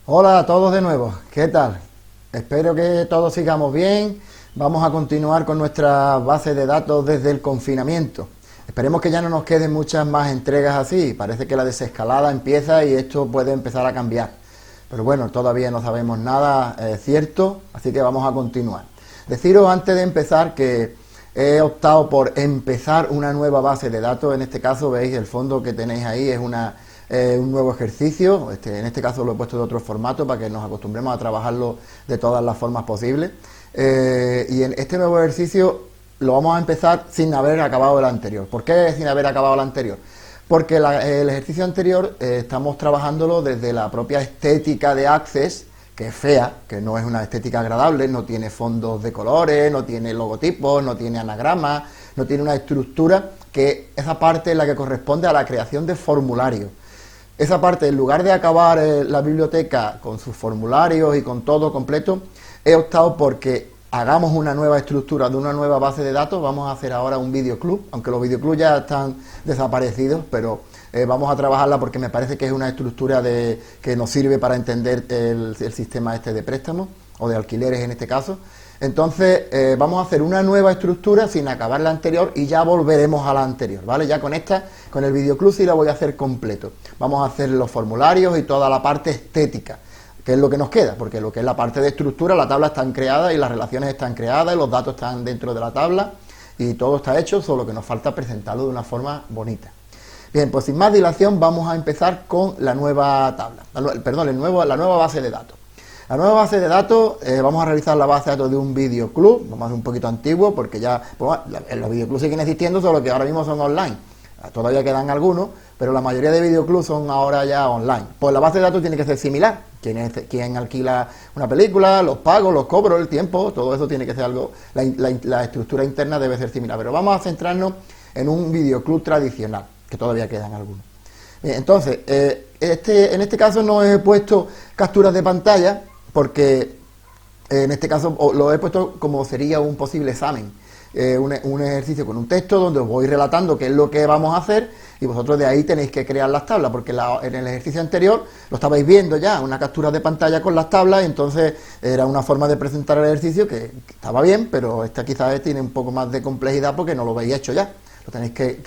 Hola a todos de nuevo, ¿qué tal? Espero que todos sigamos bien. Vamos a continuar con nuestra base de datos desde el confinamiento. Esperemos que ya no nos queden muchas más entregas así. Parece que la desescalada empieza y esto puede empezar a cambiar. Pero bueno, todavía no sabemos nada cierto, así que vamos a continuar. Deciros antes de empezar que he optado por empezar una nueva base de datos. En este caso, veis, el fondo que tenéis ahí es un nuevo ejercicio. En este caso lo he puesto de otro formato para que nos acostumbremos a trabajarlo de todas las formas posibles. Y en este nuevo ejercicio lo vamos a empezar sin haber acabado el anterior. ¿Por qué sin haber acabado el anterior? Porque el ejercicio anterior estamos trabajándolo desde la propia estética de Access, que es fea, que no es una estética agradable, no tiene fondos de colores, no tiene logotipos, no tiene anagramas, no tiene una estructura, que esa parte es la que corresponde a la creación de formularios. Esa parte, en lugar de acabar la biblioteca con sus formularios y con todo completo, he optado porque hagamos una nueva estructura de una nueva base de datos. Vamos a hacer ahora un videoclub, aunque los videoclubs ya están desaparecidos, pero vamos a trabajarla porque me parece que es una estructura que nos sirve para entender el sistema este de préstamos, o de alquileres en este caso. Entonces vamos a hacer una nueva estructura sin acabar la anterior y ya volveremos a la anterior, ¿vale? Ya con el videoclub sí la voy a hacer completo. Vamos a hacer los formularios y toda la parte estética, que es lo que nos queda, porque lo que es la parte de estructura, la tabla está creada y las relaciones están creadas y los datos están dentro de la tabla y todo está hecho, solo que nos falta presentarlo de una forma bonita. Bien, pues sin más dilación vamos a empezar con la nueva tabla, la nueva base de datos. La nueva base de datos, vamos a realizar la base de datos de un videoclub. Vamos a hacer un poquito antiguo porque ya pues, los videoclubs siguen existiendo, solo que ahora mismo son online. Todavía quedan algunos, pero la mayoría de videoclubs son ahora ya online. Pues la base de datos tiene que ser similar. Quien alquila una película, los pagos, los cobros, el tiempo, todo eso tiene que ser algo, la estructura interna debe ser similar. Pero vamos a centrarnos en un videoclub tradicional, que todavía quedan algunos. Bien, entonces, en este caso no he puesto capturas de pantalla, porque en este caso lo he puesto como sería un posible examen, un ejercicio con un texto donde os voy relatando qué es lo que vamos a hacer y vosotros de ahí tenéis que crear las tablas, porque en el ejercicio anterior lo estabais viendo ya, una captura de pantalla con las tablas, y entonces era una forma de presentar el ejercicio que estaba bien, pero esta quizás tiene un poco más de complejidad porque no lo habéis hecho ya, lo tenéis que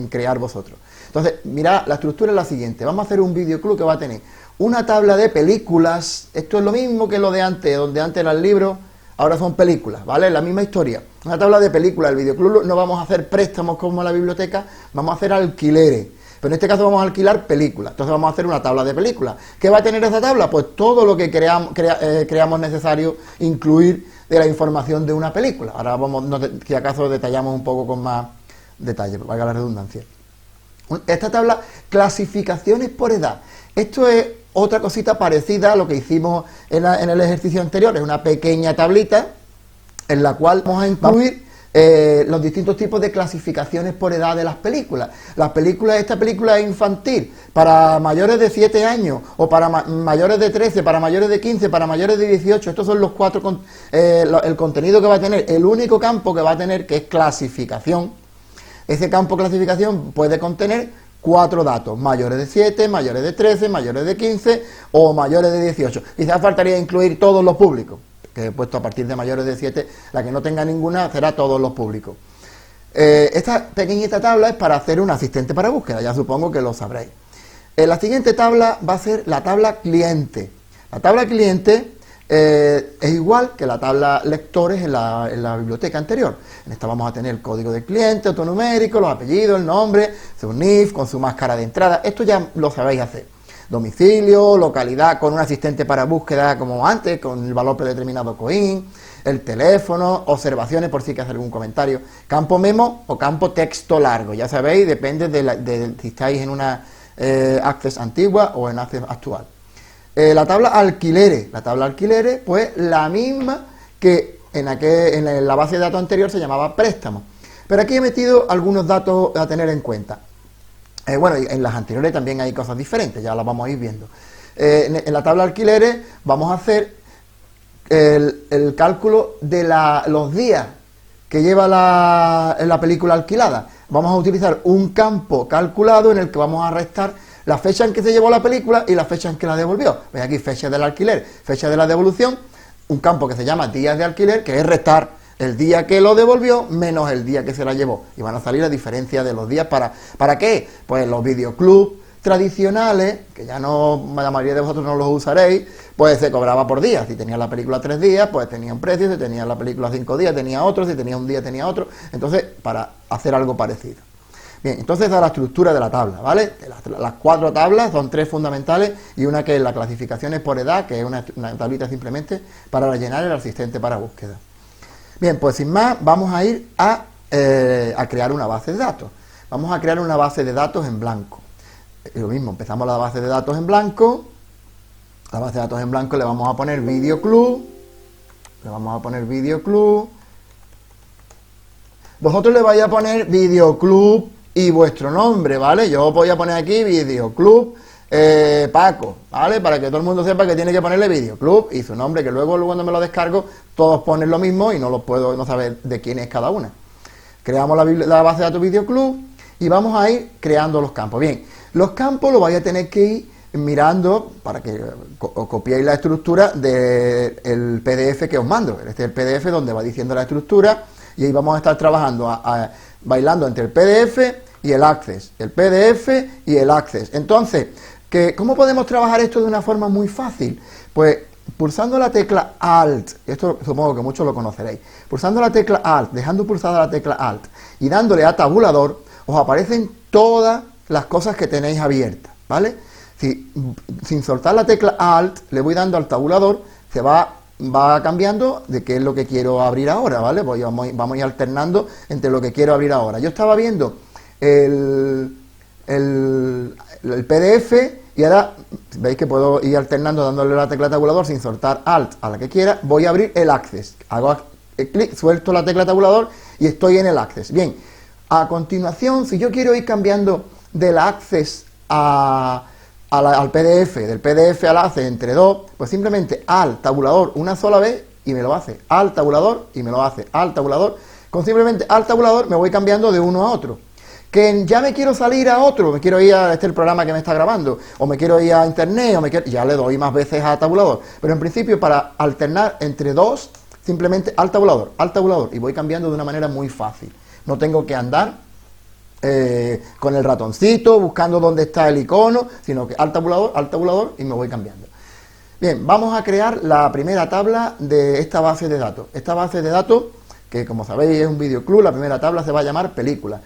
crear vosotros. Entonces, mirad, la estructura es la siguiente. Vamos a hacer un videoclub que va a tener una tabla de películas. Esto es lo mismo que lo de antes, donde antes eran libros, ahora son películas, ¿vale? La misma historia. Una tabla de películas. El videoclub no vamos a hacer préstamos como en la biblioteca, vamos a hacer alquileres. Pero en este caso vamos a alquilar películas. Entonces vamos a hacer una tabla de películas. ¿Qué va a tener esa tabla? Pues todo lo que creamos necesario incluir de la información de una película. Ahora si acaso detallamos un poco con más detalle, valga la redundancia. Esta tabla, clasificaciones por edad. Esto es otra cosita parecida a lo que hicimos en el ejercicio anterior. Es una pequeña tablita en la cual vamos a incluir los distintos tipos de clasificaciones por edad de las películas. Esta película es infantil para mayores de 7 años, o para mayores de 13, para mayores de 15, para mayores de 18. Estos son los cuatro, el contenido que va a tener. El único campo que va a tener, que es clasificación. Ese campo clasificación puede contener 4 datos: mayores de 7, mayores de 13, mayores de 15 o mayores de 18. Quizás faltaría incluir todos los públicos, que he puesto a partir de mayores de 7, la que no tenga ninguna será todos los públicos. Esta pequeñita tabla es para hacer un asistente para búsqueda, ya supongo que lo sabréis. La siguiente tabla va a ser la tabla cliente. La tabla cliente es igual que la tabla lectores en la biblioteca anterior. En esta vamos a tener el código del cliente, autonumérico, los apellidos, el nombre, su NIF con su máscara de entrada. Esto ya lo sabéis hacer. Domicilio, localidad con un asistente para búsqueda como antes, con el valor predeterminado COIN, el teléfono, observaciones por si hay que hacer algún comentario, campo memo o campo texto largo. Ya sabéis, depende de si estáis en una Access antigua o en Access actual. La tabla alquileres, pues la misma que en la base de datos anterior se llamaba préstamo. Pero aquí he metido algunos datos a tener en cuenta. Bueno, en las anteriores también hay cosas diferentes, ya las vamos a ir viendo. En la tabla alquileres vamos a hacer el cálculo de los días que lleva la película alquilada. Vamos a utilizar un campo calculado en el que vamos a restar la fecha en que se llevó la película y la fecha en que la devolvió. Veis aquí fecha del alquiler, fecha de la devolución, un campo que se llama días de alquiler, que es restar el día que lo devolvió menos el día que se la llevó. Y van a salir la diferencia de los días. ¿Para qué? Pues los videoclubs tradicionales, que ya no, la mayoría de vosotros no los usaréis, pues se cobraba por días. Si tenías la película 3 días, pues tenía un precio, si tenías la película 5 días, tenía otro, si tenía un día, tenía otro. Entonces, para hacer algo parecido. Bien, entonces da la estructura de la tabla, ¿vale? Las 4 tablas son 3 fundamentales y una que es la clasificaciones por edad, que es una tablita simplemente para rellenar el asistente para búsqueda. Bien, pues sin más, vamos a ir a crear una base de datos. Vamos a crear una base de datos en blanco. Lo mismo, empezamos la base de datos en blanco. La base de datos en blanco le vamos a poner videoclub. Le vamos a poner videoclub. Vosotros le vais a poner videoclub y vuestro nombre, ¿vale? Yo voy a poner aquí videoclub Paco, ¿vale? Para que todo el mundo sepa que tiene que ponerle videoclub y su nombre, que luego cuando me lo descargo, todos ponen lo mismo y no saber de quién es cada una. Creamos la base de datos videoclub y vamos a ir creando los campos. Bien, los campos los vais a tener que ir mirando para que copiéis la estructura del PDF que os mando. Este es el PDF donde va diciendo la estructura y ahí vamos a estar trabajando, bailando entre el PDF y el Access, el PDF y el Access. Entonces, ¿cómo podemos trabajar esto de una forma muy fácil? Pues pulsando la tecla Alt, esto supongo que muchos lo conoceréis, pulsando la tecla Alt, dejando pulsada la tecla Alt y dándole a tabulador, os aparecen todas las cosas que tenéis abiertas, ¿vale? Sin soltar la tecla Alt, le voy dando al tabulador, se va cambiando de qué es lo que quiero abrir ahora, ¿vale? Pues vamos a ir alternando entre lo que quiero abrir ahora. Yo estaba viendo el PDF y ahora veis que puedo ir alternando dándole la tecla tabulador sin soltar Alt a la que quiera. Voy a abrir el Access, hago clic, suelto la tecla tabulador y estoy en el Access. Bien, a continuación, si yo quiero ir cambiando del Access al PDF, del PDF al Access entre dos, pues simplemente al tabulador una sola vez y me lo hace, al tabulador y me lo hace, al tabulador. Con simplemente al tabulador me voy cambiando de uno a otro. Que ya me quiero salir a otro, me quiero ir a el programa que me está grabando, o me quiero ir a internet, ya le doy más veces a tabulador. Pero en principio, para alternar entre dos, simplemente al tabulador, y voy cambiando de una manera muy fácil. No tengo que andar con el ratoncito, buscando dónde está el icono, sino que al tabulador, y me voy cambiando. Bien, vamos a crear la primera tabla de esta base de datos. Esta base de datos, que como sabéis es un videoclub, la primera tabla se va a llamar película.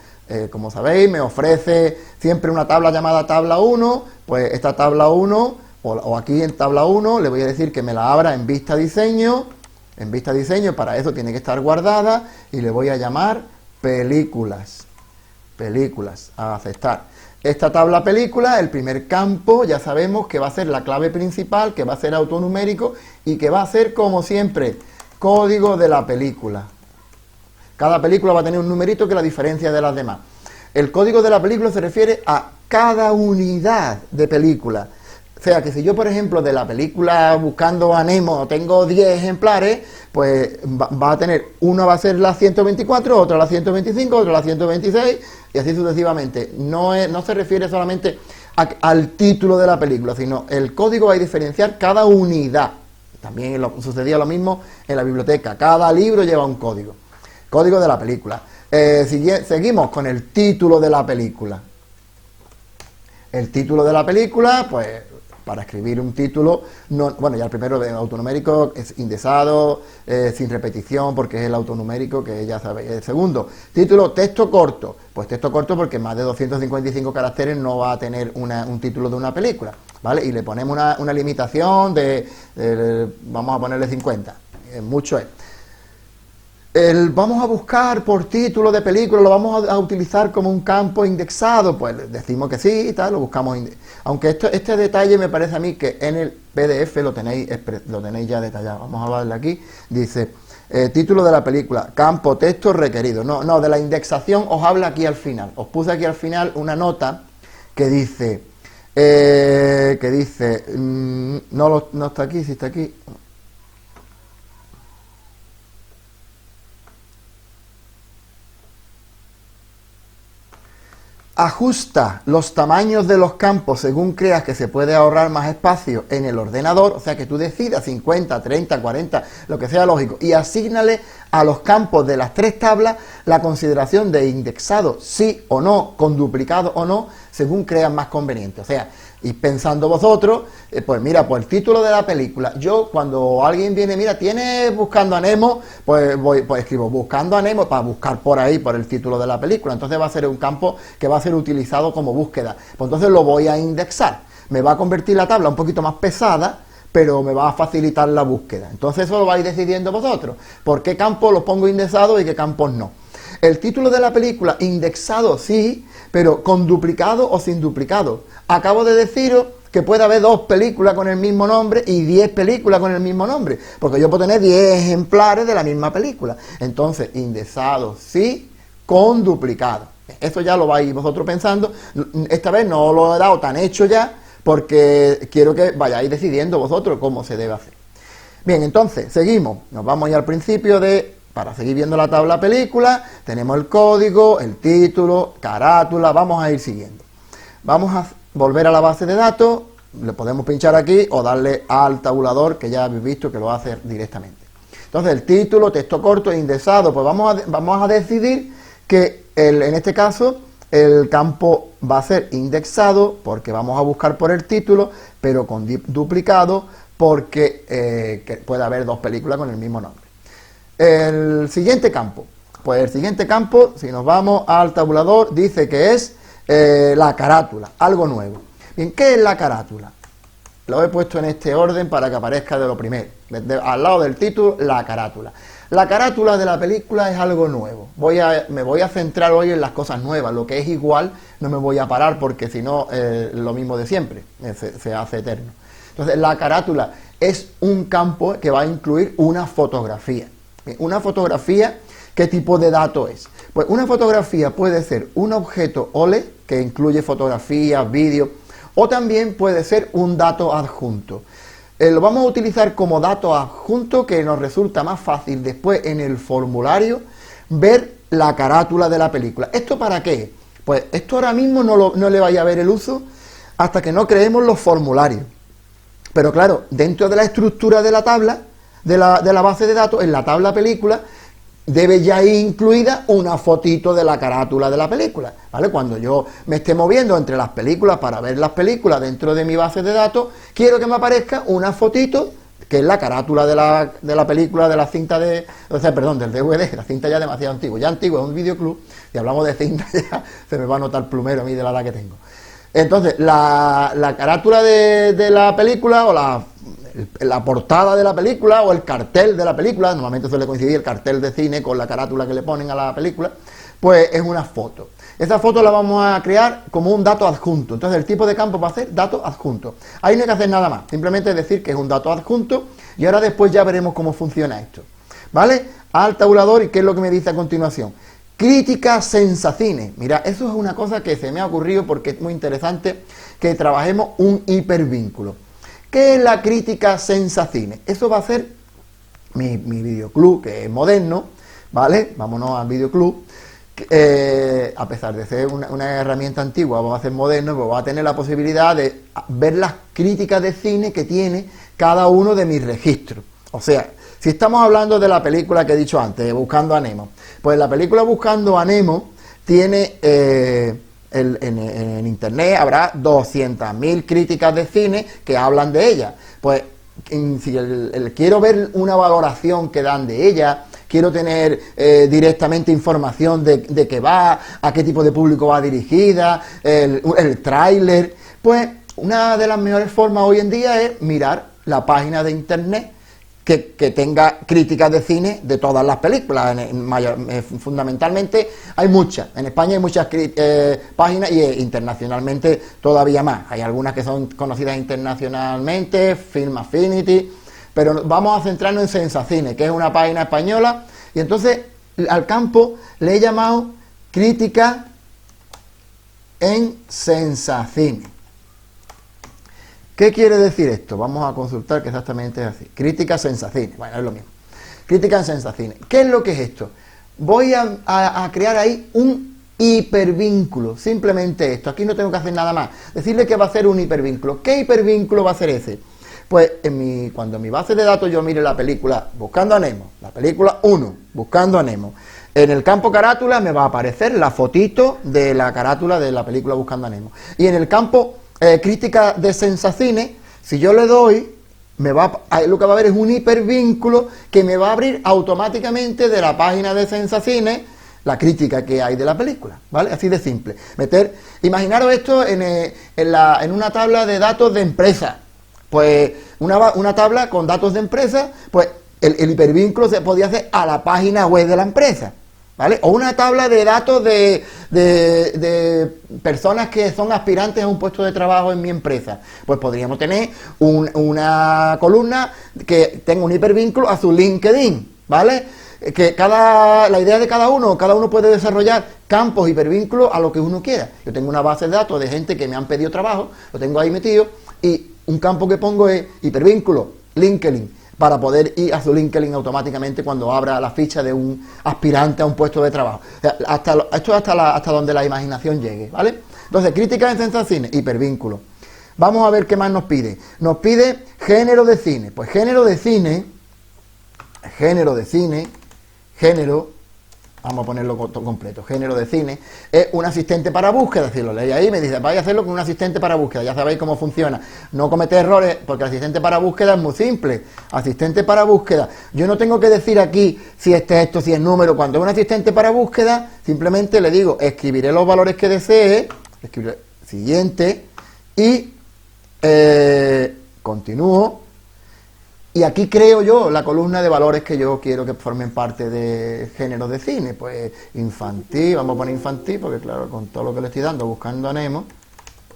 Como sabéis, me ofrece siempre una tabla llamada tabla 1, pues esta tabla 1, o aquí en tabla 1, le voy a decir que me la abra en vista diseño, para eso tiene que estar guardada, y le voy a llamar películas, a aceptar. Esta tabla película, el primer campo, ya sabemos que va a ser la clave principal, que va a ser autonumérico, y que va a ser, como siempre, código de la película. Cada película va a tener un numerito que la diferencia de las demás. El código de la película se refiere a cada unidad de película. O sea, que si yo, por ejemplo, de la película Buscando a Nemo tengo 10 ejemplares, pues va a tener, una va a ser la 124, otra la 125, otra la 126, y así sucesivamente. No se refiere solamente al título de la película, sino el código va a diferenciar cada unidad. También sucedía lo mismo en la biblioteca. Cada libro lleva un código. Código de la película. Seguimos con el título de la película. El título de la película, pues para escribir un título, bueno, ya el primero de autonumérico es indexado, sin repetición, porque es el autonumérico, que ya sabéis. El segundo, título, texto corto. Pues texto corto porque más de 255 caracteres no va a tener un título de una película, ¿vale? Y le ponemos una limitación vamos a ponerle 50. Mucho es. Vamos a buscar por título de película, lo vamos a utilizar como un campo indexado, pues decimos que sí y tal, lo buscamos. Aunque este detalle me parece a mí que en el PDF lo tenéis ya detallado. Vamos a darle aquí, dice título de la película, campo texto requerido. No, de la indexación os habla aquí al final. Os puse aquí al final una nota que dice, no está aquí, sí está aquí. Ajusta los tamaños de los campos según creas que se puede ahorrar más espacio en el ordenador, o sea que tú decidas 50, 30, 40, lo que sea lógico, y asígnale a los campos de las 3 tablas la consideración de indexado sí o no, con duplicado o no, según creas más conveniente. O sea, y pensando vosotros, pues mira, pues el título de la película, yo cuando alguien viene, mira, ¿tienes Buscando a Nemo? Pues escribo Buscando a Nemo para buscar por ahí, por el título de la película. Entonces va a ser un campo que va a ser utilizado como búsqueda. Pues entonces lo voy a indexar. Me va a convertir la tabla un poquito más pesada, pero me va a facilitar la búsqueda. Entonces eso lo vais decidiendo vosotros. ¿Por qué campos los pongo indexados y qué campos no? El título de la película, indexado sí, pero con duplicado o sin duplicado. Acabo de deciros que puede haber 2 películas con el mismo nombre y 10 películas con el mismo nombre, porque yo puedo tener 10 ejemplares de la misma película. Entonces, indexado sí, con duplicado. Eso ya lo vais vosotros pensando. Esta vez no lo he dado tan hecho ya, porque quiero que vayáis decidiendo vosotros cómo se debe hacer. Bien, entonces, seguimos. Nos vamos ya al principio para seguir viendo la tabla película, tenemos el código, el título, carátula, vamos a ir siguiendo. Vamos a volver a la base de datos, le podemos pinchar aquí o darle al tabulador, que ya habéis visto que lo hace directamente. Entonces, el título, texto corto, indexado, pues vamos a decidir que en este caso el campo va a ser indexado, porque vamos a buscar por el título, pero con duplicado, porque que puede haber 2 películas con el mismo nombre. El siguiente campo, pues el siguiente campo, si nos vamos al tabulador, dice que es la carátula, algo nuevo. Bien, ¿qué es la carátula? Lo he puesto en este orden para que aparezca de lo primero, al lado del título, la carátula. La carátula de la película es algo nuevo. Me voy a centrar hoy en las cosas nuevas, lo que es igual no me voy a parar porque si no, lo mismo de siempre, se hace eterno. Entonces, la carátula es un campo que va a incluir una fotografía. Una fotografía, ¿qué tipo de dato es? Pues una fotografía puede ser un objeto OLED, que incluye fotografías, vídeos, o también puede ser un dato adjunto. Lo vamos a utilizar como dato adjunto, que nos resulta más fácil después en el formulario ver la carátula de la película. ¿Esto para qué? Pues esto ahora mismo no le vaya a ver el uso hasta que no creemos los formularios. Pero claro, dentro de la estructura de la tabla, de la base de datos, en la tabla película, debe ya ir incluida una fotito de la carátula de la película, ¿vale? Cuando yo me esté moviendo entre las películas para ver las películas dentro de mi base de datos, quiero que me aparezca una fotito, que es la carátula de la película, de la cinta del DVD, la cinta ya demasiado antigua, ya antiguo, es un videoclub, y hablamos de cinta ya, se me va a notar plumero a mí de la edad que tengo. Entonces, la carátula de la película, o la portada de la película, o el cartel de la película, normalmente suele coincidir el cartel de cine con la carátula que le ponen a la película, pues es una foto. Esa foto la vamos a crear como un dato adjunto. Entonces el tipo de campo va a ser dato adjunto. Ahí no hay que hacer nada más, simplemente decir que es un dato adjunto, y ahora después ya veremos cómo funciona esto. ¿Vale? Al tabulador, ¿y qué es lo que me dice a continuación? Crítica Sensacine. Mira, eso es una cosa que se me ha ocurrido porque es muy interesante que trabajemos un hipervínculo. ¿Qué es la crítica Sensacine? Eso va a ser mi videoclub, que es moderno, ¿vale? Vámonos al videoclub. A pesar de ser una herramienta antigua, vamos a ser moderno, pues va a tener la posibilidad de ver las críticas de cine que tiene cada uno de mis registros. O sea, si estamos hablando de la película que he dicho antes, Buscando a Nemo, pues la película Buscando a Nemo tiene, en internet habrá 200.000 críticas de cine que hablan de ella. Pues si quiero ver una valoración que dan de ella, quiero tener directamente información de qué va, a qué tipo de público va dirigida, el tráiler, pues una de las mejores formas hoy en día es mirar la página de internet que tenga críticas de cine de todas las películas. Fundamentalmente hay muchas, en España hay muchas páginas, y internacionalmente todavía más. Hay algunas que son conocidas internacionalmente, Film Affinity, pero vamos a centrarnos en Sensacine, que es una página española, y entonces al campo le he llamado crítica en Sensacine. ¿Qué quiere decir esto? Vamos a consultar que exactamente es así. Crítica Sensacine. Bueno, es lo mismo. Crítica en Sensacine. ¿Qué es lo que es esto? Voy a crear ahí hipervínculo, simplemente esto, aquí no tengo que hacer nada más, decirle que va a ser un hipervínculo. ¿Qué hipervínculo va a ser ese? Pues cuando en mi base de datos yo mire la película Buscando a Nemo, la película 1, Buscando a Nemo, en el campo carátula me va a aparecer la fotito de la carátula de la película Buscando a Nemo. Y en el campo crítica de Sensacine, si yo le doy, lo que va a haber es un hipervínculo que me va a abrir automáticamente de la página de Sensacine la crítica que hay de la película, ¿vale? Así de simple. Imaginaros esto en una tabla de datos de empresa. Pues una tabla con datos de empresa, pues el hipervínculo se podía hacer a la página web de la empresa, ¿vale? O una tabla de datos de personas que son aspirantes a un puesto de trabajo en mi empresa. Pues podríamos tener una columna que tenga un hipervínculo a su LinkedIn, ¿vale? La idea de cada uno puede desarrollar campos hipervínculos a lo que uno quiera. Yo tengo una base de datos de gente que me han pedido trabajo, lo tengo ahí metido, y un campo que pongo es hipervínculo, LinkedIn, para poder ir a su LinkedIn automáticamente cuando abra la ficha de un aspirante a un puesto de trabajo. O sea, esto hasta donde la imaginación llegue, ¿vale? Entonces, crítica en Sensacine, hipervínculo. Vamos a ver qué más nos pide. Nos pide género de cine. Pues género, vamos a ponerlo completo, género de cine, es un asistente para búsqueda. Si lo leéis ahí, me dice, vaya a hacerlo con un asistente para búsqueda, ya sabéis cómo funciona. No cometer errores, porque el asistente para búsqueda es muy simple. Asistente para búsqueda, yo no tengo que decir aquí si es texto, si es número. Cuando es un asistente para búsqueda, simplemente le digo, escribiré los valores que desee, escribiré siguiente, y continúo. Y aquí creo yo la columna de valores que yo quiero que formen parte de género de cine. Pues infantil, vamos a poner infantil, porque claro, con todo lo que le estoy dando, Buscando a Nemo,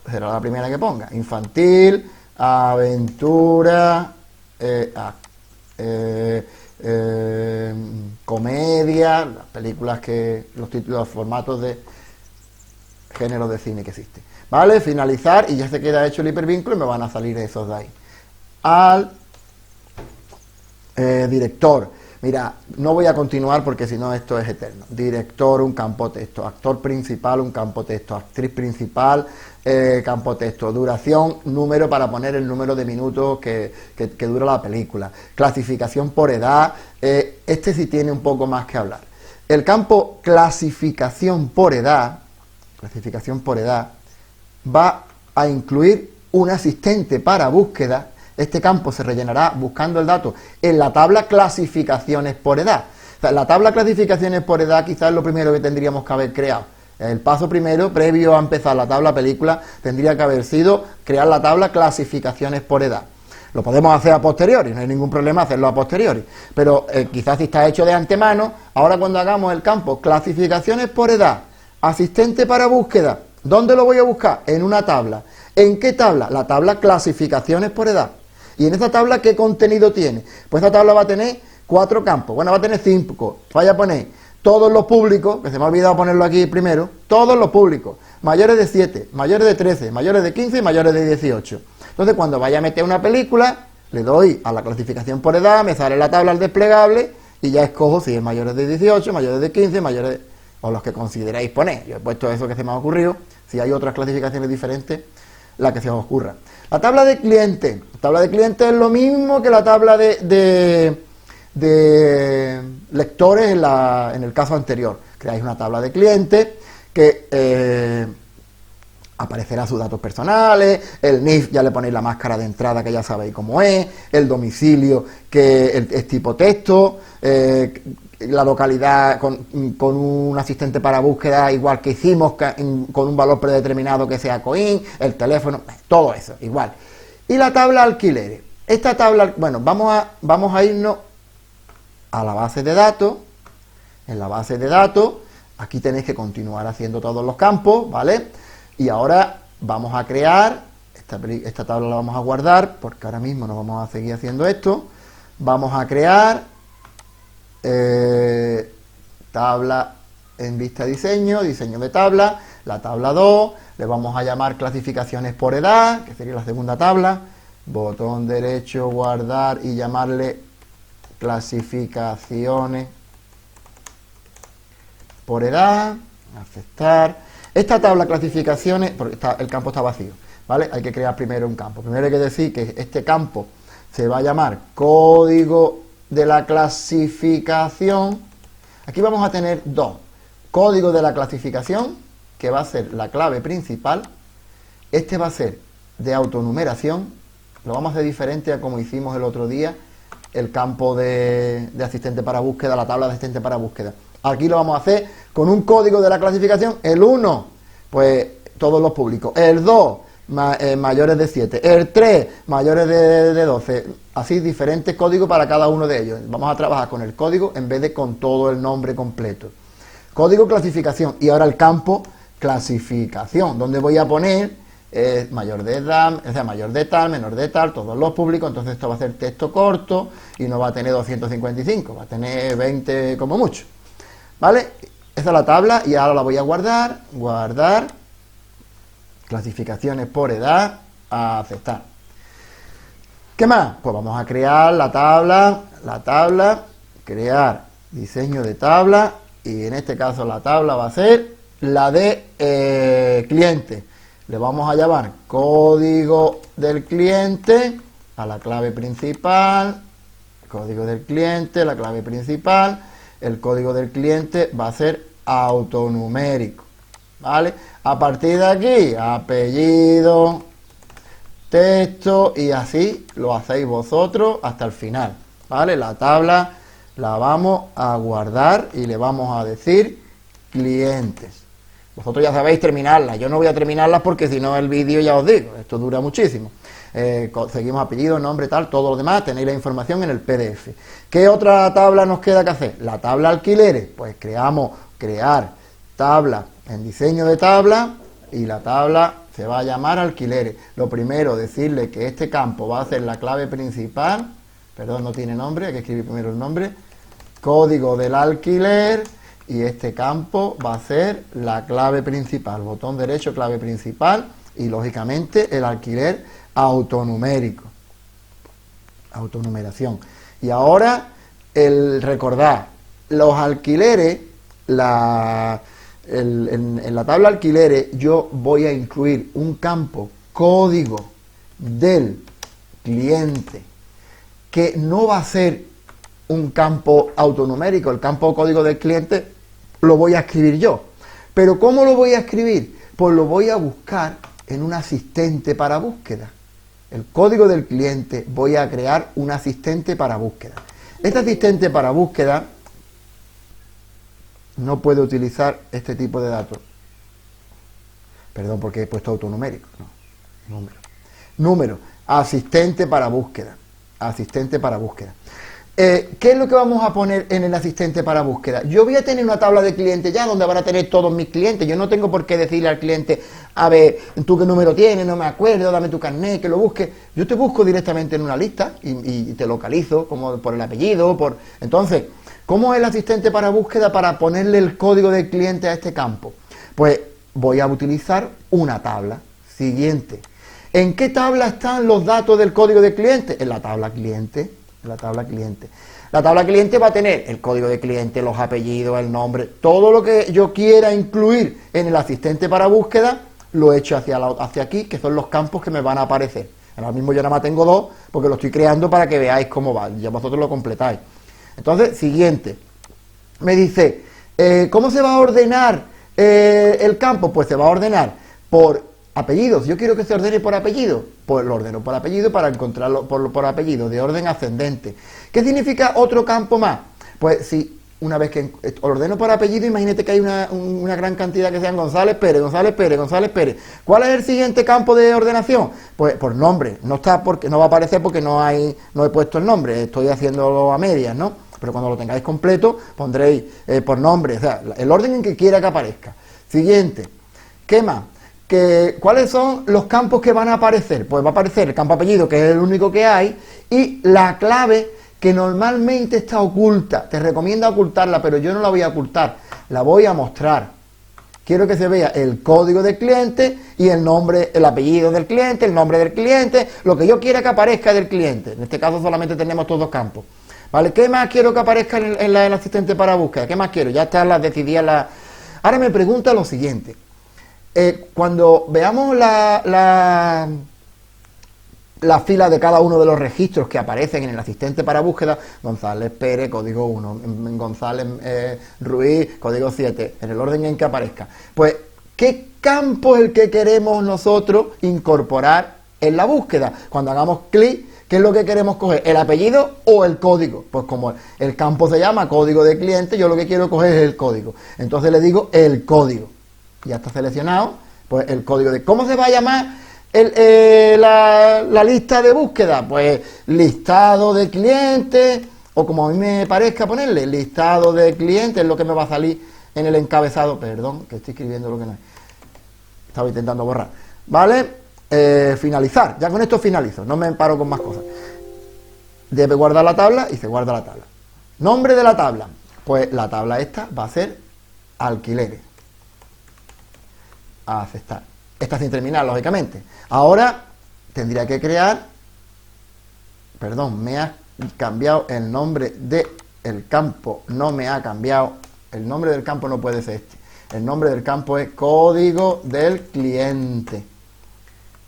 será la primera que ponga. Infantil, aventura, comedia, las películas los títulos, los formatos de género de cine que existe. ¿Vale? Finalizar y ya se queda hecho el hipervínculo y me van a salir esos de ahí. Director, mira, no voy a continuar porque si no esto es eterno. Director, un campo texto. Actor principal, un campo texto. Actriz principal, campo texto. Duración, número para poner el número de minutos que dura la película. Clasificación por edad, este sí tiene un poco más que hablar. El campo clasificación por edad va a incluir un asistente para búsqueda. Este campo se rellenará buscando el dato en la tabla clasificaciones por edad. O sea, la tabla clasificaciones por edad quizás es lo primero que tendríamos que haber creado. El paso primero, previo a empezar la tabla película, tendría que haber sido crear la tabla clasificaciones por edad. Lo podemos hacer a posteriori, no hay ningún problema hacerlo a posteriori, pero quizás si está hecho de antemano, ahora cuando hagamos el campo clasificaciones por edad, asistente para búsqueda, ¿dónde lo voy a buscar? En una tabla. ¿En qué tabla? La tabla clasificaciones por edad. ¿Y en esa tabla qué contenido tiene? Pues esta tabla va a tener 4 campos, bueno, va a tener 5. Vaya a poner todos los públicos, que se me ha olvidado ponerlo aquí primero, todos los públicos, mayores de 7, mayores de 13, mayores de 15 y mayores de 18. Entonces, cuando vaya a meter una película, le doy a la clasificación por edad, me sale la tabla al desplegable y ya escojo si es mayores de 18, mayores de 15, o los que consideráis poner. Yo he puesto eso que se me ha ocurrido, si hay otras clasificaciones diferentes, la que se os ocurra. La tabla de cliente. La tabla de cliente es lo mismo que la tabla de lectores en el caso anterior. Creáis una tabla de cliente que aparecerá sus datos personales, el NIF ya le ponéis la máscara de entrada que ya sabéis cómo es, el domicilio que es tipo texto, la localidad con un asistente para búsqueda igual que hicimos, con un valor predeterminado que sea COIN, el teléfono, todo eso, igual. Y la tabla alquileres. Esta tabla, bueno, vamos a irnos a la base de datos. En la base de datos, aquí tenéis que continuar haciendo todos los campos, ¿vale? Y ahora vamos a crear, esta tabla la vamos a guardar, porque ahora mismo no vamos a seguir haciendo esto. Vamos a crear tabla en vista diseño de tabla, la tabla 2, le vamos a llamar clasificaciones por edad, que sería la segunda tabla, botón derecho, guardar y llamarle clasificaciones por edad, aceptar. Esta tabla clasificaciones, porque el campo está vacío, ¿vale? Hay que crear primero un campo. Primero hay que decir que este campo se va a llamar código de la clasificación. Aquí vamos a tener dos. Código de la clasificación, que va a ser la clave principal. Este va a ser de autonumeración. Lo vamos a hacer diferente a como hicimos el otro día, el campo de asistente para búsqueda, la tabla de asistente para búsqueda. Aquí lo vamos a hacer con un código de la clasificación. El 1, pues todos los públicos. El 2, mayores de 7. El 3, mayores de 12. Así, diferentes códigos para cada uno de ellos. Vamos a trabajar con el código en vez de con todo el nombre completo. Código clasificación. Y ahora el campo clasificación, donde voy a poner mayor de edad, o sea, mayor de tal, menor de tal, todos los públicos. Entonces esto va a ser texto corto y no va a tener 255, va a tener 20 como mucho. ¿Vale? Esa es la tabla y ahora la voy a guardar, clasificaciones por edad, a aceptar. ¿Qué más? Pues vamos a crear la tabla, crear diseño de tabla, y en este caso la tabla va a ser la de cliente. Le vamos a llamar código del cliente a la clave principal, código del cliente, la clave principal. El código del cliente va a ser autonumérico, ¿vale? A partir de aquí, apellido, texto, y así lo hacéis vosotros hasta el final, ¿vale? La tabla la vamos a guardar y le vamos a decir clientes. Vosotros ya sabéis terminarlas, yo no voy a terminarlas porque si no el vídeo, ya os digo, esto dura muchísimo. Seguimos apellido, nombre, tal, todo lo demás, tenéis la información en el PDF. ¿Qué otra tabla nos queda que hacer? La tabla alquileres, pues crear tabla en diseño de tabla, y la tabla se va a llamar alquileres. Lo primero, decirle que este campo va a ser la clave principal, perdón, no tiene nombre, hay que escribir primero el nombre, código del alquiler, y este campo va a ser la clave principal, botón derecho, clave principal, y lógicamente el alquiler autonumérico, autonumeración. Y ahora recordar, los alquileres, en la tabla alquileres yo voy a incluir un campo código del cliente, que no va a ser un campo autonumérico. El campo código del cliente lo voy a escribir yo. Pero ¿cómo lo voy a escribir? Pues lo voy a buscar en un asistente para búsqueda. El código del cliente, voy a crear un asistente para búsqueda. Este asistente para búsqueda no puede utilizar este tipo de datos. Perdón, porque he puesto autonumérico. No, número. Asistente para búsqueda. Asistente para búsqueda. ¿Qué es lo que vamos a poner en el asistente para búsqueda? Yo voy a tener una tabla de clientes ya donde van a tener todos mis clientes. Yo no tengo por qué decirle al cliente, a ver, ¿tú qué número tienes? No me acuerdo, dame tu carnet, que lo busque. Yo te busco directamente en una lista y te localizo como por el apellido. Entonces, ¿cómo es el asistente para búsqueda para ponerle el código del cliente a este campo? Pues voy a utilizar una tabla. Siguiente. ¿En qué tabla están los datos del código del cliente? En la tabla cliente. La tabla cliente. La tabla cliente va a tener el código de cliente, los apellidos, el nombre, todo lo que yo quiera incluir en el asistente para búsqueda, lo he hecho hacia aquí, que son los campos que me van a aparecer. Ahora mismo yo nada más tengo dos, porque lo estoy creando para que veáis cómo va, ya vosotros lo completáis. Entonces, siguiente. Me dice, ¿cómo se va a ordenar el campo? Pues se va a ordenar por apellidos. Yo quiero que se ordene por apellido, pues lo ordeno por apellido para encontrarlo por apellido, de orden ascendente. ¿Qué significa otro campo más? Pues si una vez que ordeno por apellido, imagínate que hay una gran cantidad que sean González Pérez, González Pérez, González Pérez. ¿Cuál es el siguiente campo de ordenación? Pues por nombre. No está porque no va a aparecer porque no he puesto el nombre, estoy haciéndolo a medias, ¿no? Pero cuando lo tengáis completo, pondréis por nombre, o sea, el orden en que quiera que aparezca. Siguiente. ¿Qué más? ¿Cuáles son los campos que van a aparecer? Pues va a aparecer el campo apellido, que es el único que hay, y la clave, que normalmente está oculta. Te recomiendo ocultarla, pero yo no la voy a ocultar, la voy a mostrar. Quiero que se vea el código del cliente y el nombre, el apellido del cliente, el nombre del cliente, lo que yo quiera que aparezca del cliente. En este caso solamente tenemos estos dos campos. ¿Vale? ¿Qué más quiero que aparezca en el asistente para búsqueda? ¿Qué más quiero? Ya están las decididas las... Ahora me pregunta lo siguiente. Cuando veamos la fila de cada uno de los registros que aparecen en el asistente para búsqueda, González Pérez, código 1, González Ruiz, código 7, en el orden en que aparezca, pues, ¿qué campo es el que queremos nosotros incorporar en la búsqueda? Cuando hagamos clic, ¿qué es lo que queremos coger? ¿El apellido o el código? Pues como el campo se llama código de cliente, yo lo que quiero coger es el código. Entonces le digo el código. Ya está seleccionado, pues el código de... ¿Cómo se va a llamar la lista de búsqueda? Pues listado de clientes, o como a mí me parezca ponerle, listado de clientes, es lo que me va a salir en el encabezado. Perdón, que estoy escribiendo lo que no es. Estaba intentando borrar. ¿Vale? Finalizar. Ya con esto finalizo, no me paro con más cosas. Debe guardar la tabla y se guarda la tabla. Nombre de la tabla. Pues la tabla esta va a ser alquileres. A aceptar. Esta sin terminar, lógicamente. Ahora tendría que crear, perdón, me ha cambiado el nombre del campo, no me ha cambiado, el nombre del campo no puede ser este. El nombre del campo es código del cliente.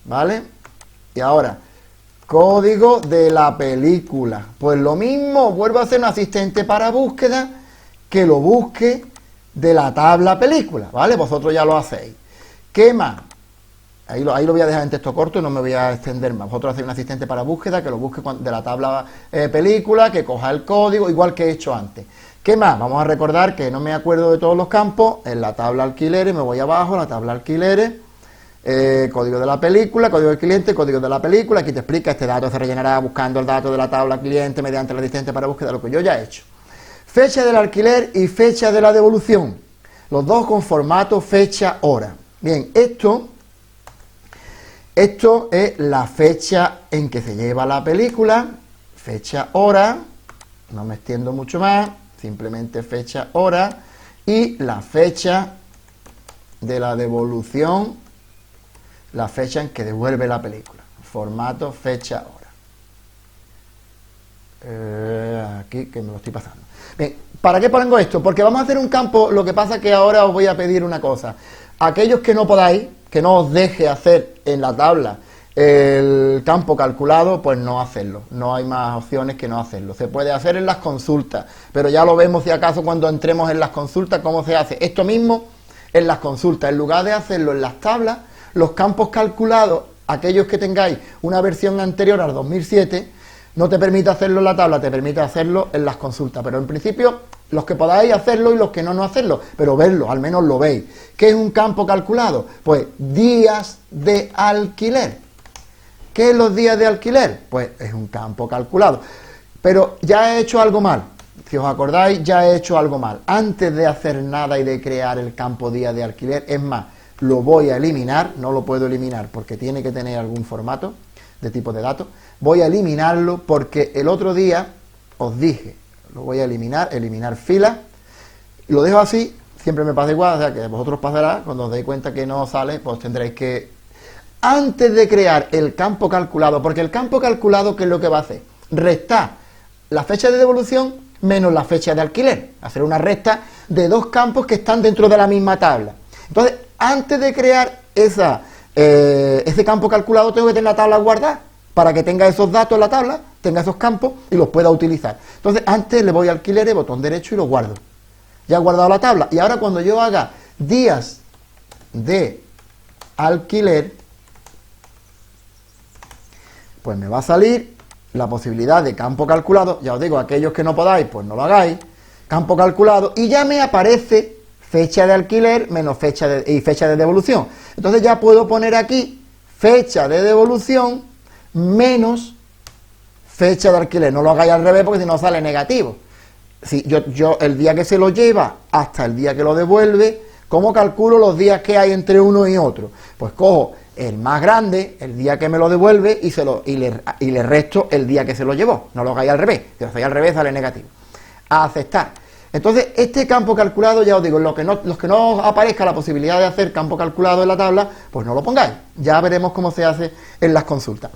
¿Vale? Y ahora, código de la película. Pues lo mismo, vuelvo a hacer un asistente para búsqueda que lo busque de la tabla película, ¿vale? Vosotros ya lo hacéis. ¿Qué más? Ahí lo voy a dejar en texto corto y no me voy a extender más. Vosotros hacéis un asistente para búsqueda que lo busque de la tabla película, que coja el código, igual que he hecho antes. ¿Qué más? Vamos a recordar que no me acuerdo de todos los campos. En la tabla alquileres, me voy abajo, la tabla alquileres, código de la película, código del cliente, código de la película. Aquí te explica, este dato se rellenará buscando el dato de la tabla cliente mediante el asistente para búsqueda, lo que yo ya he hecho. Fecha del alquiler y fecha de la devolución. Los dos con formato fecha-hora. Bien, esto es la fecha en que se lleva la película, fecha-hora, no me extiendo mucho más, simplemente fecha-hora, y la fecha de la devolución, la fecha en que devuelve la película, formato fecha-hora. Aquí que me lo estoy pasando. Bien, ¿para qué pongo esto? Porque vamos a hacer un campo, lo que pasa es que ahora os voy a pedir una cosa. Aquellos que no podáis, que no os deje hacer en la tabla el campo calculado, pues no hacerlo. No hay más opciones que no hacerlo. Se puede hacer en las consultas, pero ya lo vemos si acaso cuando entremos en las consultas cómo se hace. Esto mismo en las consultas, en lugar de hacerlo en las tablas, los campos calculados, aquellos que tengáis una versión anterior al 2007, no te permite hacerlo en la tabla, te permite hacerlo en las consultas. Pero en principio, los que podáis hacerlo y los que no hacerlo, pero verlo, al menos lo veis. ¿Qué es un campo calculado? Pues días de alquiler. ¿Qué es los días de alquiler? Pues es un campo calculado. Pero ya he hecho algo mal. Si os acordáis, ya he hecho algo mal. Antes de hacer nada y de crear el campo día de alquiler, es más, lo voy a eliminar, no lo puedo eliminar porque tiene que tener algún formato de tipo de datos. Voy a eliminarlo porque el otro día os dije, lo voy a eliminar filas, lo dejo así, siempre me pasa igual, o sea que vosotros pasará, cuando os deis cuenta que no sale, pues tendréis que, antes de crear el campo calculado, porque el campo calculado, ¿qué es lo que va a hacer? Restar la fecha de devolución menos la fecha de alquiler, hacer una resta de dos campos que están dentro de la misma tabla. Entonces, antes de crear ese campo calculado, tengo que tener la tabla guardada, para que tenga esos datos en la tabla, tenga esos campos y los pueda utilizar. Entonces, antes le voy a alquileres, botón derecho y lo guardo. Ya he guardado la tabla. Y ahora cuando yo haga días de alquiler, pues me va a salir la posibilidad de campo calculado. Ya os digo, aquellos que no podáis, pues no lo hagáis. Campo calculado y ya me aparece fecha de alquiler menos fecha de devolución. Entonces ya puedo poner aquí fecha de devolución menos fecha de alquiler. No lo hagáis al revés porque si no sale negativo. Si yo el día que se lo lleva hasta el día que lo devuelve, ¿cómo calculo los días que hay entre uno y otro? Pues cojo el más grande, el día que me lo devuelve, y le resto el día que se lo llevó. No lo hagáis al revés. Si lo hacéis al revés sale negativo. A aceptar. Entonces, este campo calculado, ya os digo, los que no os aparezca la posibilidad de hacer campo calculado en la tabla, pues no lo pongáis. Ya veremos cómo se hace en las consultas.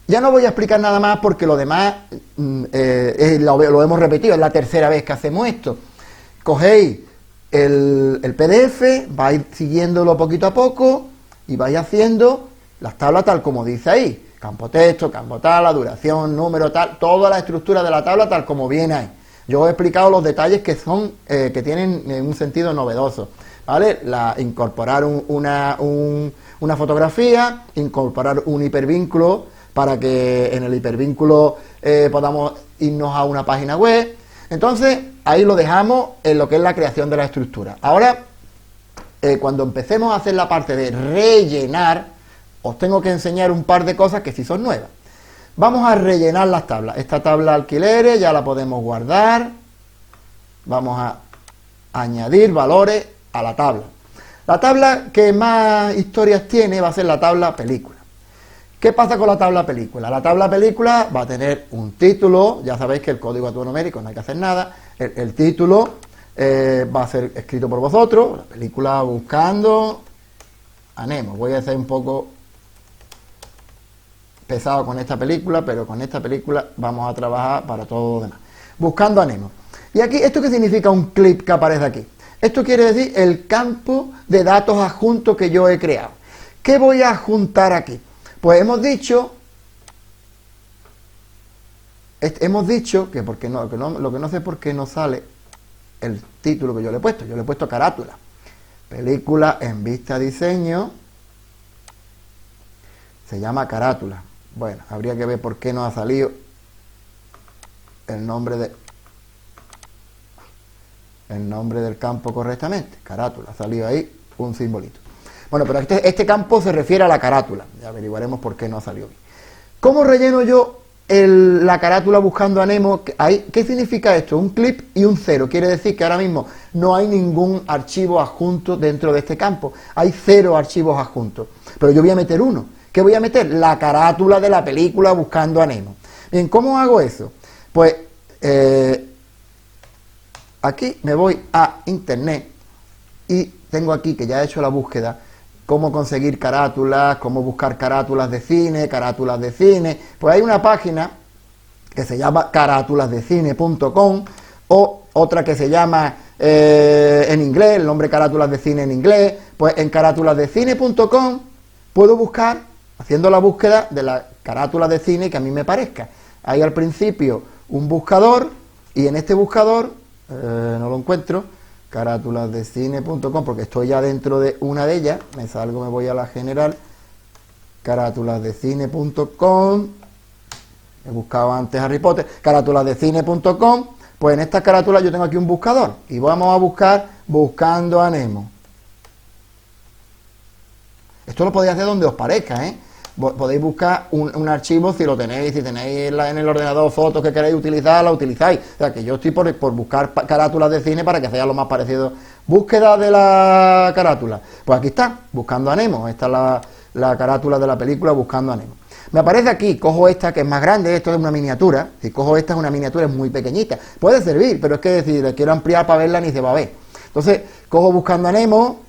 Ya no voy a explicar nada más porque lo demás lo hemos repetido, es la tercera vez que hacemos esto. Cogéis el PDF, vais siguiéndolo poquito a poco y vais haciendo las tablas tal como dice ahí. Campo texto, campo tal, la duración, número tal, toda la estructura de la tabla tal como viene ahí. Yo os he explicado los detalles que son, que tienen un sentido novedoso, ¿vale? Incorporar una fotografía, incorporar un hipervínculo para que en el hipervínculo podamos irnos a una página web. Entonces, ahí lo dejamos en lo que es la creación de la estructura. Ahora, cuando empecemos a hacer la parte de rellenar, os tengo que enseñar un par de cosas que sí son nuevas. Vamos a rellenar las tablas. Esta tabla alquileres ya la podemos guardar. Vamos a añadir valores a la tabla. La tabla que más historias tiene va a ser la tabla película. ¿Qué pasa con la tabla película? La tabla película va a tener un título. Ya sabéis que el código alfanumérico no hay que hacer nada. El título va a ser escrito por vosotros. La película buscando a Nemo. Voy a hacer un poco pesado con esta película, pero con esta película vamos a trabajar para todo lo demás. Buscando a Nemo. Y aquí, ¿esto qué significa un clip que aparece aquí? Esto quiere decir el campo de datos adjuntos que yo he creado. ¿Qué voy a adjuntar aquí? Pues hemos dicho que porque no, lo que no sé por qué no sale el título que yo le he puesto. Yo le he puesto carátula. Película en vista diseño. Se llama carátula. Bueno, habría que ver por qué no ha salido el nombre del campo correctamente. Carátula, ha salido ahí un simbolito. Bueno, pero este campo se refiere a la carátula. Ya averiguaremos por qué no ha salido bien. ¿Cómo relleno yo la carátula buscando a Nemo? ¿Qué significa esto? Un clip y un cero. Quiere decir que ahora mismo no hay ningún archivo adjunto dentro de este campo. Hay 0 archivos adjuntos. Pero yo voy a meter uno. ¿Qué voy a meter? La carátula de la película buscando a Nemo. Bien, ¿cómo hago eso? Pues aquí me voy a internet y tengo aquí que ya he hecho la búsqueda, cómo conseguir carátulas, cómo buscar carátulas de cine, Pues hay una página que se llama carátulasdecine.com o otra que se llama en inglés, el nombre carátulas de cine en inglés. Pues en carátulasdecine.com puedo buscar, haciendo la búsqueda de la carátula de cine que a mí me parezca. Hay al principio un buscador y en este buscador, no lo encuentro, carátulasdecine.com, porque estoy ya dentro de una de ellas, me salgo, me voy a la general, carátulasdecine.com, he buscado antes Harry Potter, carátulasdecine.com, pues en esta carátula yo tengo aquí un buscador y vamos a buscar buscando a Nemo. Esto lo podéis hacer donde os parezca, ¿eh? Podéis buscar un archivo si lo tenéis, si tenéis en el ordenador fotos que queréis utilizar, la utilizáis. O sea, que yo estoy por buscar carátulas de cine para que sea lo más parecido. Búsqueda de la carátula. Pues aquí está, buscando a Nemo. Esta es la carátula de la película Buscando a Nemo. Me aparece aquí, cojo esta que es más grande, esto es una miniatura. Si cojo esta es una miniatura, es muy pequeñita. Puede servir, pero es que si le quiero ampliar para verla ni se va a ver. Entonces, cojo Buscando a Nemo,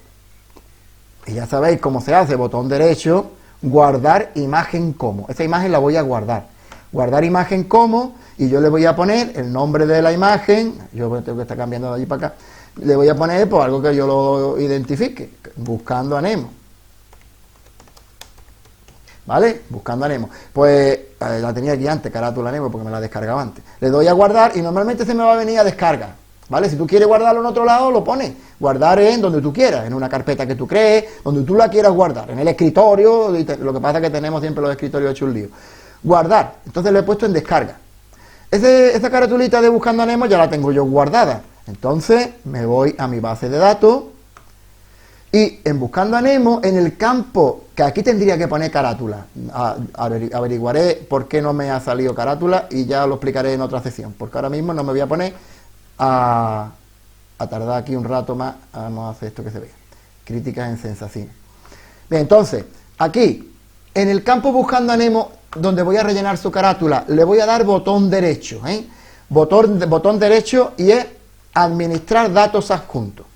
y ya sabéis cómo se hace, botón derecho, guardar imagen como. Esta imagen la voy a guardar. Guardar imagen como, y yo le voy a poner el nombre de la imagen, yo tengo que estar cambiando de allí para acá, le voy a poner pues algo que yo lo identifique, Buscando a Nemo. ¿Vale? Buscando a Nemo. Pues la tenía aquí antes, carátula Nemo, porque me la descargaba antes. Le doy a guardar y normalmente se me va a venir a descarga. ¿Vale? Si tú quieres guardarlo en otro lado, lo pones. Guardar en donde tú quieras, en una carpeta que tú crees, donde tú la quieras guardar, en el escritorio. Lo que pasa es que tenemos siempre los escritorios hechos un lío. Guardar. Entonces lo he puesto en descarga. Esa caratulita de Buscando a Nemo ya la tengo yo guardada. Entonces me voy a mi base de datos y en Buscando a Nemo, en el campo, que aquí tendría que poner carátula. Averiguaré por qué no me ha salido carátula y ya lo explicaré en otra sesión, porque ahora mismo no me voy a poner a tardar aquí un rato más. Vamos a hacer esto que se vea. Críticas en sensaciones. Bien, entonces, aquí, en el campo Buscando a Nemo, donde voy a rellenar su carátula, le voy a dar botón derecho, botón derecho, y es administrar datos adjuntos.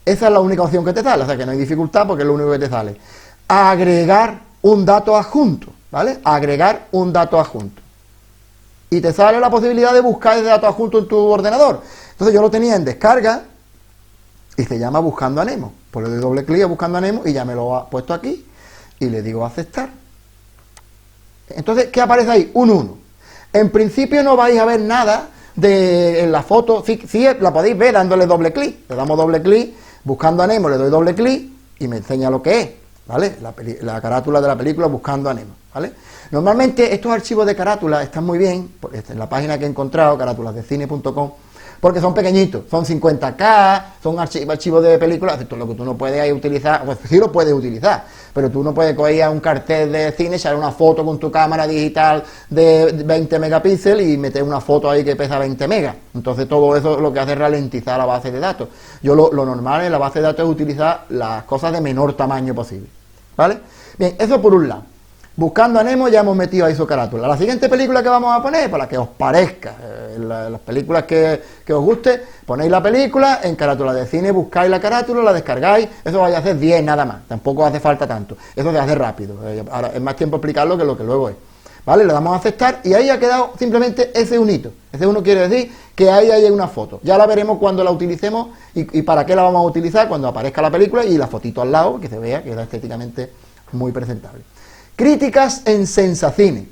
Esa es la única opción que te sale, o sea que no hay dificultad porque es lo único que te sale. Agregar un dato adjunto, ¿vale? Agregar un dato adjunto. Y te sale la posibilidad de buscar ese dato adjunto en tu ordenador. Entonces yo lo tenía en descarga, y se llama Buscando a Nemo. Pues le doy doble clic a Buscando a Nemo y ya me lo ha puesto aquí y le digo aceptar. Entonces, ¿qué aparece ahí? Un 1. En principio no vais a ver nada en la foto, sí la podéis ver dándole doble clic. Le damos doble clic, Buscando a Nemo, le doy doble clic y me enseña lo que es, ¿vale? La carátula de la película Buscando a Nemo, ¿vale? Normalmente estos archivos de carátula están muy bien, porque en la página que he encontrado, carátulasdecine.com, porque son pequeñitos, son 50K, son archivos de películas, esto es lo que tú no puedes ahí utilizar, pues sí lo puedes utilizar, pero tú no puedes coger a un cartel de cine, echar una foto con tu cámara digital de 20 megapíxeles y meter una foto ahí que pesa 20 megas. Entonces todo eso lo que hace es ralentizar la base de datos. Yo lo normal en la base de datos es utilizar las cosas de menor tamaño posible, ¿vale? Bien, eso por un lado. Buscando a Nemo ya hemos metido ahí su carátula. La siguiente película que vamos a poner, para que os parezca, las películas que os guste, ponéis la película en carátula de cine, buscáis la carátula, la descargáis, eso vais a hacer 10 nada más, tampoco hace falta tanto, eso se hace rápido, ahora es más tiempo explicarlo que lo que luego es. ¿Vale? Le damos a aceptar y ahí ha quedado simplemente ese unito. Ese uno quiere decir que ahí hay una foto. Ya la veremos cuando la utilicemos y para qué la vamos a utilizar cuando aparezca la película y la fotito al lado, que se vea, que queda estéticamente muy presentable. Críticas en Sensacine.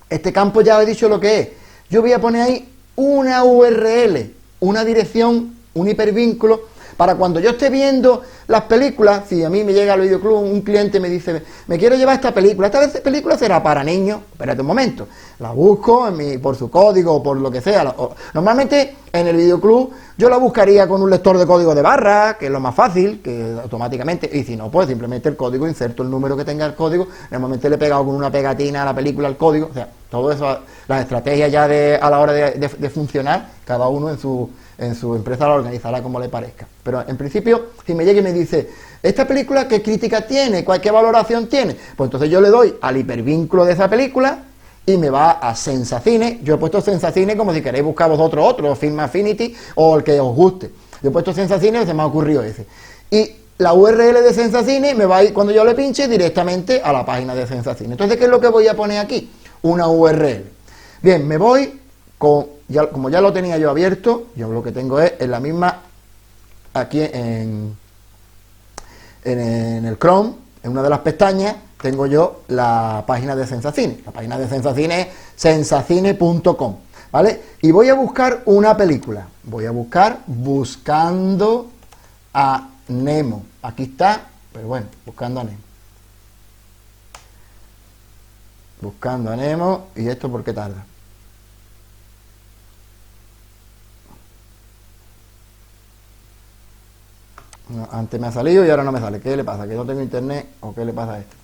Este campo ya he dicho lo que es. Yo voy a poner ahí una URL, una dirección, un hipervínculo, para cuando yo esté viendo las películas, si a mí me llega al videoclub un cliente y me dice, me quiero llevar esta película será para niños, espérate un momento, la busco por su código o por lo que sea. Normalmente en el videoclub yo la buscaría con un lector de código de barra, que es lo más fácil, que automáticamente, y si no, pues simplemente el código, inserto el número que tenga el código, normalmente le he pegado con una pegatina a la película el código, o sea, todo eso, las estrategias ya a la hora de funcionar, cada uno en su empresa la organizará como le parezca. Pero en principio, si me llega y me dice, ¿esta película qué crítica tiene? ¿Qué valoración tiene? Pues entonces yo le doy al hipervínculo de esa película y me va a Sensacine. Yo he puesto Sensacine como si queréis buscar vosotros otro, Film Affinity o el que os guste. Yo he puesto Sensacine y se me ha ocurrido ese. Y la URL de Sensacine me va a ir, cuando yo le pinche, directamente a la página de Sensacine. Entonces, ¿qué es lo que voy a poner aquí? Una URL. Bien, me voy como ya lo tenía yo abierto, yo lo que tengo es en la misma, aquí en el Chrome, en una de las pestañas, tengo yo la página de Sensacine. La página de Sensacine es sensacine.com, ¿vale? Y voy a buscar una película. Voy a buscar Buscando a Nemo. Aquí está, pero bueno, Buscando a Nemo. Buscando a Nemo, ¿y esto por qué tarda? No, antes me ha salido y ahora no me sale. ¿Qué le pasa? ¿Que no tengo internet o qué le pasa a esto?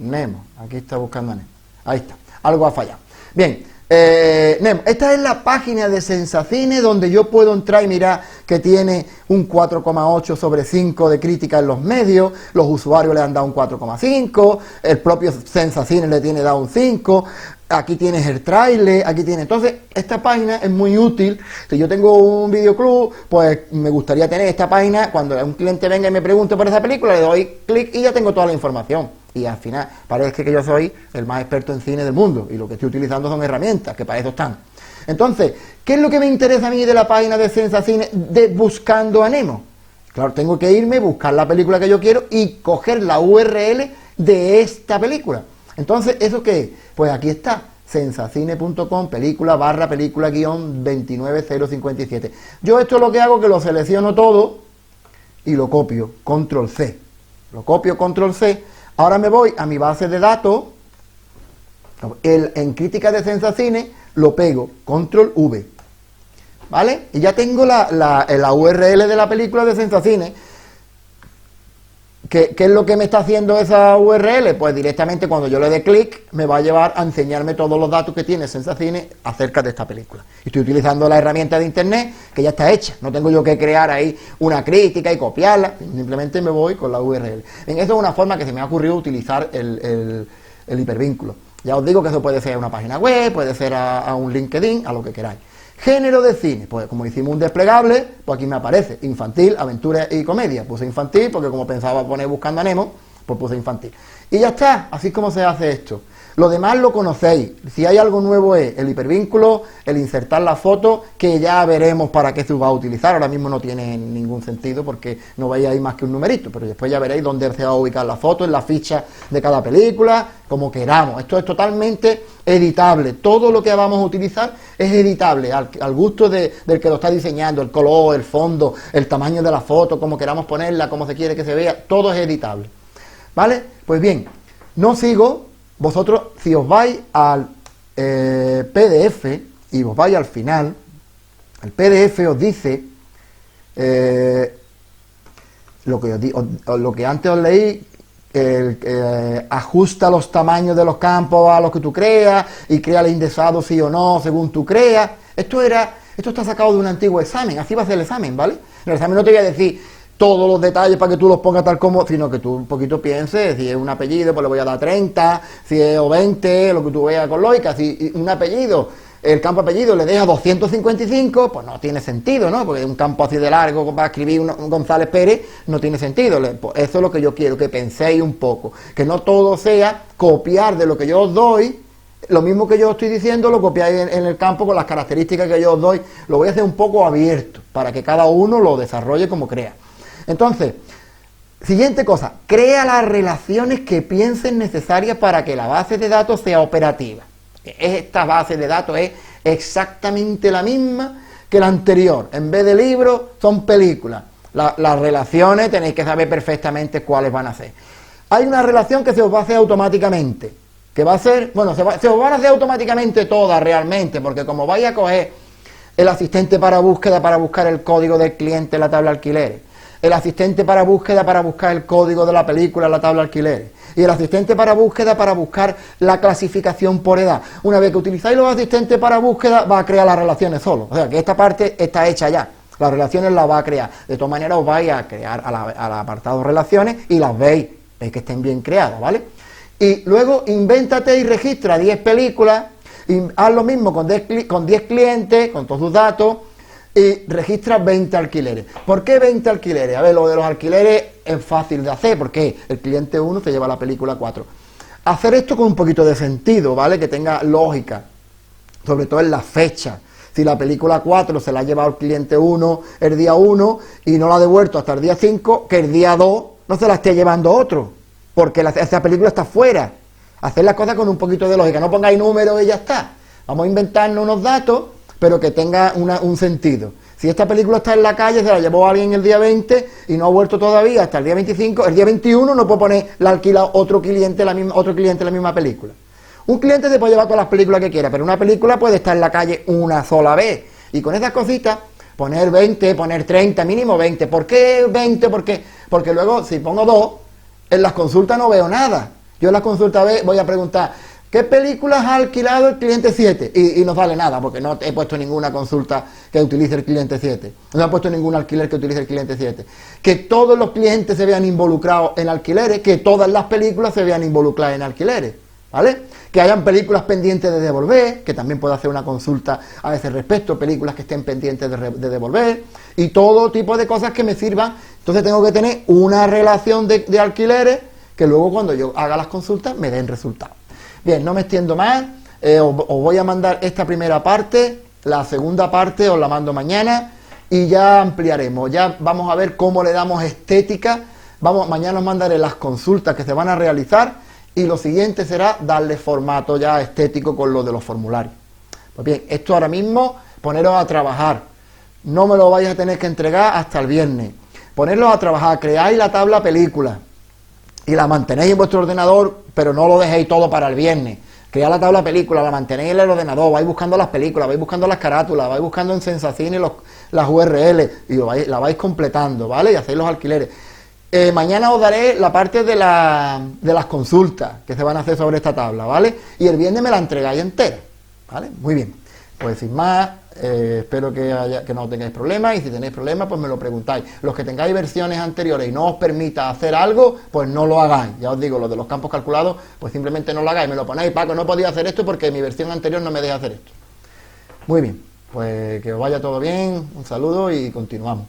Nemo, aquí está Buscando a Nemo. Ahí está, algo ha fallado. Bien, Nemo, esta es la página de Sensacine donde yo puedo entrar y mirar que tiene un 4,8 sobre 5 de crítica en los medios, los usuarios le han dado un 4,5, el propio Sensacine le tiene dado un 5, aquí tienes el trailer, aquí tienes. Entonces, esta página es muy útil. Si yo tengo un videoclub, pues me gustaría tener esta página. Cuando un cliente venga y me pregunte por esa película, le doy clic y ya tengo toda la información. Y al final, parece que yo soy el más experto en cine del mundo. Y lo que estoy utilizando son herramientas, que para eso están. Entonces, ¿qué es lo que me interesa a mí de la página de Sensacine de Buscando a Nemo? Claro, tengo que irme, buscar la película que yo quiero y coger la URL de esta película. Entonces, ¿eso qué es? Pues aquí está, sensacine.com, película guión 29057. Yo esto lo que hago es que lo selecciono todo y lo copio, control C. Lo copio, control C. Ahora me voy a mi base de datos, en crítica de Sensacine, lo pego, control V. ¿Vale? Y ya tengo la URL de la película de Sensacine. ¿Qué es lo que me está haciendo esa URL? Pues directamente cuando yo le dé clic me va a llevar a enseñarme todos los datos que tiene Sensacine acerca de esta película. Y estoy utilizando la herramienta de internet que ya está hecha. No tengo yo que crear ahí una crítica y copiarla. Simplemente me voy con la URL. En eso es una forma que se me ha ocurrido utilizar el hipervínculo. Ya os digo que eso puede ser a una página web, puede ser a un LinkedIn, a lo que queráis. Género de cine, pues como hicimos un desplegable, pues aquí me aparece infantil, aventura y comedia. Puse infantil porque como pensaba poner Buscando a Nemo, pues puse infantil. Y ya está, así es como se hace esto. Lo demás lo conocéis. Si hay algo nuevo es el hipervínculo, el insertar la foto, que ya veremos para qué se va a utilizar. Ahora mismo no tiene ningún sentido porque no veis ahí más que un numerito, pero después ya veréis dónde se va a ubicar la foto, en la ficha de cada película, como queramos. Esto es totalmente editable. Todo lo que vamos a utilizar es editable, al gusto del que lo está diseñando, el color, el fondo, el tamaño de la foto, como queramos ponerla, como se quiere que se vea, todo es editable. ¿Vale? Pues bien, no sigo. Vosotros, si os vais al PDF y os vais al final, el PDF os dice lo que antes os leí, ajusta los tamaños de los campos a los que tú creas y crea el indexado sí o no según tú creas. Esto está sacado de un antiguo examen, así va a ser el examen, ¿vale? En el examen no te voy a decir todos los detalles para que tú los pongas tal como, sino que tú un poquito pienses, si es un apellido, pues le voy a dar 30, si es o 20, lo que tú veas con lógica, si un apellido, el campo apellido le deja 255, pues no tiene sentido, ¿no? Porque un campo así de largo para escribir un González Pérez no tiene sentido. Pues eso es lo que yo quiero, que penséis un poco, que no todo sea copiar de lo que yo os doy. Lo mismo que yo estoy diciendo lo copiáis en el campo con las características que yo os doy. Lo voy a hacer un poco abierto para que cada uno lo desarrolle como crea. Entonces, siguiente cosa, crea las relaciones que pienses necesarias para que la base de datos sea operativa. Esta base de datos es exactamente la misma que la anterior. En vez de libros, son películas. Las relaciones tenéis que saber perfectamente cuáles van a ser. Hay una relación que se os va a hacer automáticamente, que va a ser, bueno, se os van a hacer automáticamente todas realmente, porque como vais a coger el asistente para búsqueda para buscar el código del cliente en la tabla alquileres, el asistente para búsqueda para buscar el código de la película en la tabla alquileres, y el asistente para búsqueda para buscar la clasificación por edad. Una vez que utilizáis los asistentes para búsqueda, va a crear las relaciones solo. O sea, que esta parte está hecha ya. Las relaciones las va a crear. De todas maneras, os vais a crear al apartado relaciones y las veis que estén bien creadas, ¿vale? Y luego, invéntate y registra 10 películas, y haz lo mismo con 10 clientes, con todos sus datos, y registra 20 alquileres. ¿Por qué 20 alquileres? A ver, lo de los alquileres es fácil de hacer, porque el cliente 1 se lleva la película 4. Hacer esto con un poquito de sentido, ¿vale? Que tenga lógica, sobre todo en la fecha. Si la película 4 se la ha llevado el cliente 1 el día 1 y no la ha devuelto hasta el día 5, que el día 2 no se la esté llevando otro, porque esa película está fuera. Hacer las cosas con un poquito de lógica, no pongáis números y ya está. Vamos a inventarnos unos datos, pero que tenga un sentido. Si esta película está en la calle, se la llevó alguien el día 20 y no ha vuelto todavía hasta el día 25, el día 21 no puede poner la alquila otro cliente la misma película. Un cliente se puede llevar todas las películas que quiera, pero una película puede estar en la calle una sola vez. Y con esas cositas, poner 20, poner 30, mínimo 20. ¿Por qué 20? Porque luego, si pongo 2, en las consultas no veo nada. Yo en las consultas voy a preguntar, ¿qué películas ha alquilado el cliente 7? Y no sale nada, porque no he puesto ninguna consulta que utilice el cliente 7. No he puesto ningún alquiler que utilice el cliente 7. Que todos los clientes se vean involucrados en alquileres, que todas las películas se vean involucradas en alquileres, ¿vale? Que hayan películas pendientes de devolver, que también puedo hacer una consulta a ese respecto, películas que estén pendientes de devolver, y todo tipo de cosas que me sirvan. Entonces tengo que tener una relación de alquileres que luego cuando yo haga las consultas me den resultados. Bien, no me extiendo más, os voy a mandar esta primera parte, la segunda parte os la mando mañana y ya ampliaremos, ya vamos a ver cómo le damos estética. Mañana os mandaré las consultas que se van a realizar y lo siguiente será darle formato ya estético con lo de los formularios. Pues bien, esto ahora mismo, poneros a trabajar, no me lo vais a tener que entregar hasta el viernes, ponerlos a trabajar, creáis la tabla película y la mantenéis en vuestro ordenador, pero no lo dejéis todo para el viernes. Cread la tabla película, la mantenéis en el ordenador, vais buscando las películas, vais buscando las carátulas, vais buscando en Sensacine las URL y la vais completando, ¿vale? Y hacéis los alquileres. Mañana os daré la parte de las consultas que se van a hacer sobre esta tabla, ¿vale? Y el viernes me la entregáis entera, ¿vale? Muy bien. Pues sin más, espero que no tengáis problemas, y si tenéis problemas pues me lo preguntáis. Los que tengáis versiones anteriores y no os permita hacer algo, pues no lo hagáis. Ya os digo, lo de los campos calculados, pues simplemente no lo hagáis, me lo ponéis, Paco, no podía hacer esto porque mi versión anterior no me deja hacer esto. Muy bien, pues que os vaya todo bien, un saludo y continuamos.